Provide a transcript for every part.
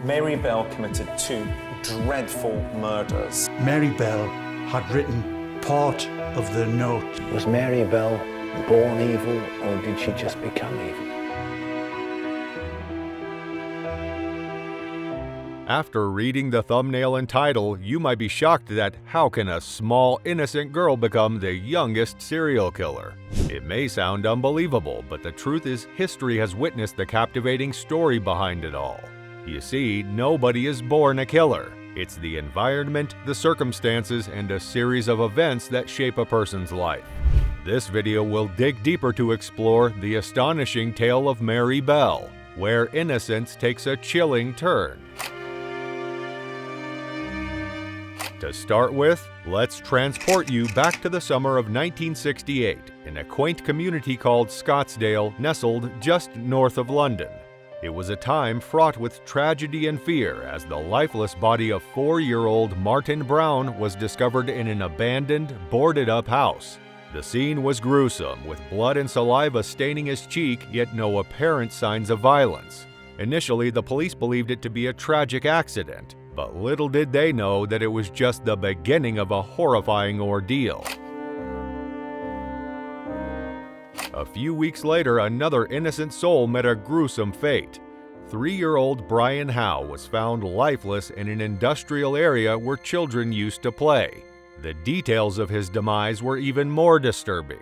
Mary Bell committed 2 dreadful murders. Mary Bell had written part of the note. Was Mary Bell born evil, or did she just become evil? After reading the thumbnail and title, you might be shocked that how can a small, innocent girl become the youngest serial killer? It may sound unbelievable, but the truth is history has witnessed the captivating story behind it all. You see, nobody is born a killer. It's the environment, the circumstances, and a series of events that shape a person's life. This video will dig deeper to explore the astonishing tale of Mary Bell, where innocence takes a chilling turn. To start with, let's transport you back to the summer of 1968 in a quaint community called Scottsdale, nestled just north of London. It was a time fraught with tragedy and fear as the lifeless body of 4-year-old Martin Brown was discovered in an abandoned, boarded-up house. The scene was gruesome, with blood and saliva staining his cheek, yet no apparent signs of violence. Initially, the police believed it to be a tragic accident, but little did they know that it was just the beginning of a horrifying ordeal. A few weeks later, another innocent soul met a gruesome fate. 3-year-old Brian Howe was found lifeless in an industrial area where children used to play. The details of his demise were even more disturbing.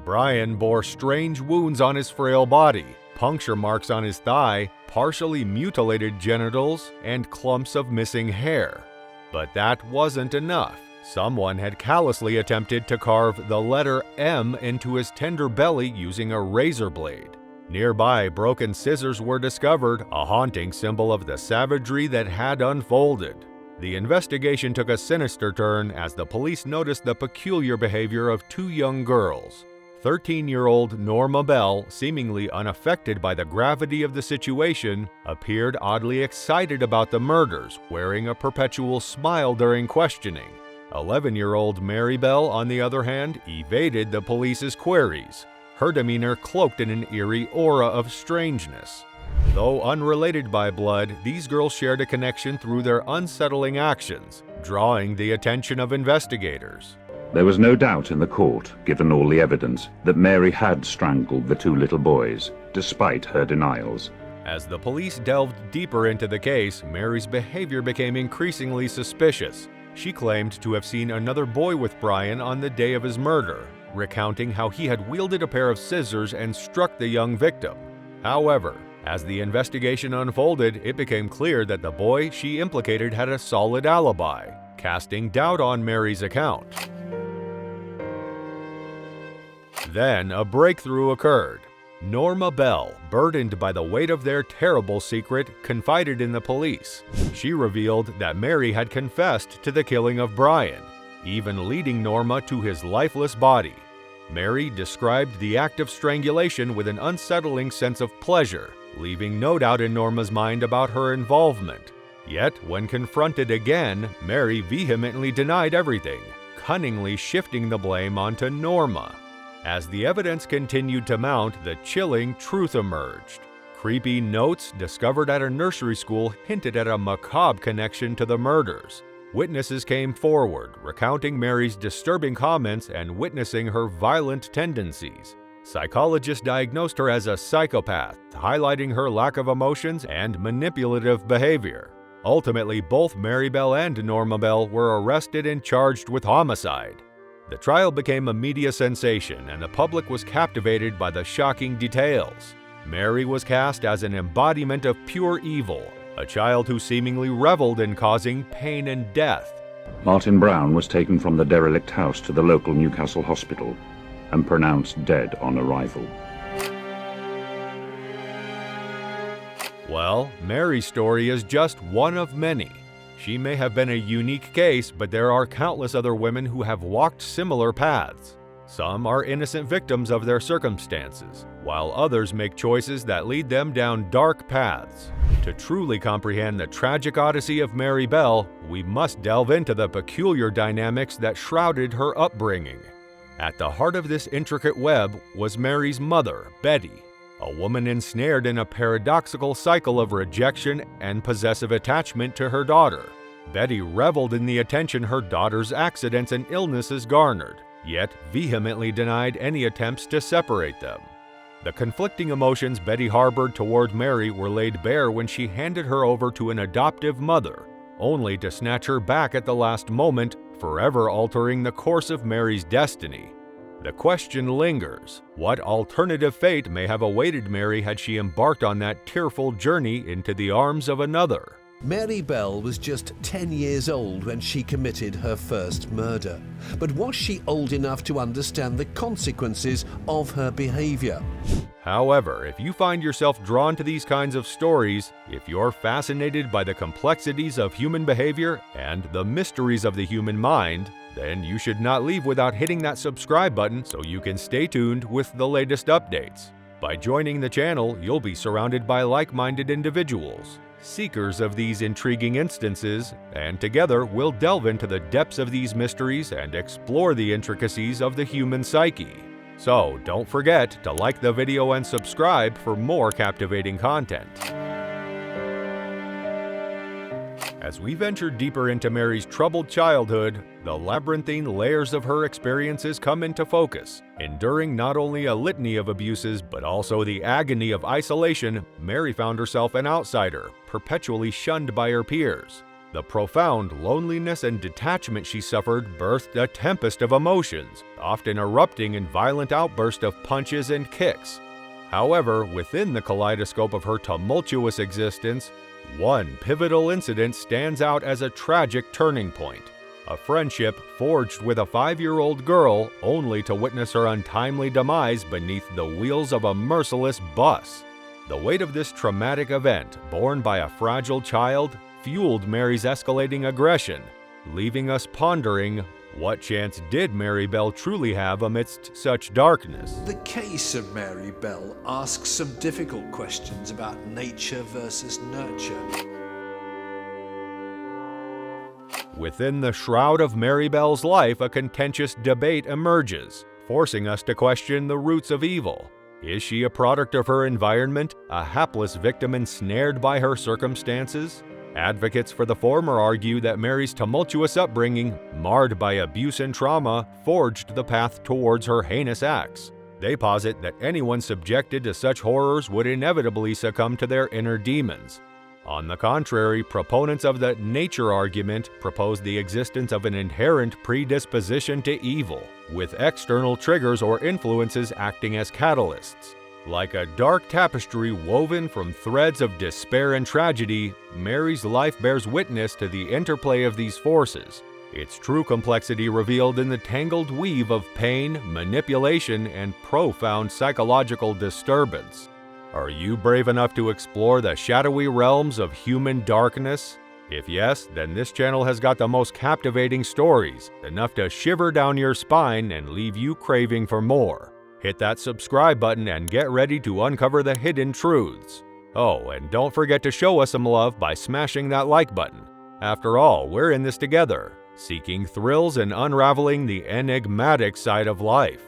Brian bore strange wounds on his frail body, puncture marks on his thigh, partially mutilated genitals, and clumps of missing hair. But that wasn't enough. Someone had callously attempted to carve the letter M into his tender belly using a razor blade. Nearby, broken scissors were discovered, a haunting symbol of the savagery that had unfolded. The investigation took a sinister turn as the police noticed the peculiar behavior of 2 young girls. 13-year-old Norma Bell, seemingly unaffected by the gravity of the situation, appeared oddly excited about the murders, wearing a perpetual smile during questioning. 11-year-old Mary Bell, on the other hand, evaded the police's queries, her demeanor cloaked in an eerie aura of strangeness. Though unrelated by blood, these girls shared a connection through their unsettling actions, drawing the attention of investigators. There was no doubt in the court, given all the evidence, that Mary had strangled the 2 little boys, despite her denials. As the police delved deeper into the case, Mary's behavior became increasingly suspicious. She claimed to have seen another boy with Brian on the day of his murder, recounting how he had wielded a pair of scissors and struck the young victim. However, as the investigation unfolded, it became clear that the boy she implicated had a solid alibi, casting doubt on Mary's account. Then a breakthrough occurred. Norma Bell, burdened by the weight of their terrible secret, confided in the police. She revealed that Mary had confessed to the killing of Brian, even leading Norma to his lifeless body. Mary described the act of strangulation with an unsettling sense of pleasure, leaving no doubt in Norma's mind about her involvement. Yet, when confronted again, Mary vehemently denied everything, cunningly shifting the blame onto Norma. As the evidence continued to mount, the chilling truth emerged. Creepy notes discovered at a nursery school hinted at a macabre connection to the murders. Witnesses came forward, recounting Mary's disturbing comments and witnessing her violent tendencies. Psychologists diagnosed her as a psychopath, highlighting her lack of emotions and manipulative behavior. Ultimately, both Mary Bell and Norma Bell were arrested and charged with homicide. The trial became a media sensation, and the public was captivated by the shocking details. Mary was cast as an embodiment of pure evil, a child who seemingly reveled in causing pain and death. Martin Brown was taken from the derelict house to the local Newcastle hospital and pronounced dead on arrival. Well, Mary's story is just one of many. She may have been a unique case, but there are countless other women who have walked similar paths. Some are innocent victims of their circumstances, while others make choices that lead them down dark paths. To truly comprehend the tragic odyssey of Mary Bell, we must delve into the peculiar dynamics that shrouded her upbringing. At the heart of this intricate web was Mary's mother, Betty, a woman ensnared in a paradoxical cycle of rejection and possessive attachment to her daughter. Betty reveled in the attention her daughter's accidents and illnesses garnered, yet vehemently denied any attempts to separate them. The conflicting emotions Betty harbored toward Mary were laid bare when she handed her over to an adoptive mother, only to snatch her back at the last moment, forever altering the course of Mary's destiny. The question lingers: what alternative fate may have awaited Mary had she embarked on that tearful journey into the arms of another? Mary Bell was just 10 years old when she committed her first murder. But was she old enough to understand the consequences of her behavior? However, if you find yourself drawn to these kinds of stories, if you're fascinated by the complexities of human behavior and the mysteries of the human mind, then you should not leave without hitting that subscribe button so you can stay tuned with the latest updates. By joining the channel, you'll be surrounded by like-minded individuals, seekers of these intriguing instances, and together we'll delve into the depths of these mysteries and explore the intricacies of the human psyche. So don't forget to like the video and subscribe for more captivating content. As we venture deeper into Mary's troubled childhood, the labyrinthine layers of her experiences come into focus. Enduring not only a litany of abuses, but also the agony of isolation, Mary found herself an outsider, perpetually shunned by her peers. The profound loneliness and detachment she suffered birthed a tempest of emotions, often erupting in violent outbursts of punches and kicks. However, within the kaleidoscope of her tumultuous existence, one pivotal incident stands out as a tragic turning point. A friendship forged with a 5-year-old girl, only to witness her untimely demise beneath the wheels of a merciless bus. The weight of this traumatic event, borne by a fragile child, fueled Mary's escalating aggression, leaving us pondering, what chance did Mary Bell truly have amidst such darkness? The case of Mary Bell asks some difficult questions about nature versus nurture. Within the shroud of Mary Bell's life, a contentious debate emerges, forcing us to question the roots of evil. Is she a product of her environment, a hapless victim ensnared by her circumstances? Advocates for the former argue that Mary's tumultuous upbringing, marred by abuse and trauma, forged the path towards her heinous acts. They posit that anyone subjected to such horrors would inevitably succumb to their inner demons. On the contrary, proponents of the nature argument propose the existence of an inherent predisposition to evil, with external triggers or influences acting as catalysts. Like a dark tapestry woven from threads of despair and tragedy, Mary's life bears witness to the interplay of these forces, its true complexity revealed in the tangled weave of pain, manipulation, and profound psychological disturbance. Are you brave enough to explore the shadowy realms of human darkness? If yes, then this channel has got the most captivating stories, enough to shiver down your spine and leave you craving for more. Hit that subscribe button and get ready to uncover the hidden truths. Oh, and don't forget to show us some love by smashing that like button. After all, we're in this together, seeking thrills and unraveling the enigmatic side of life.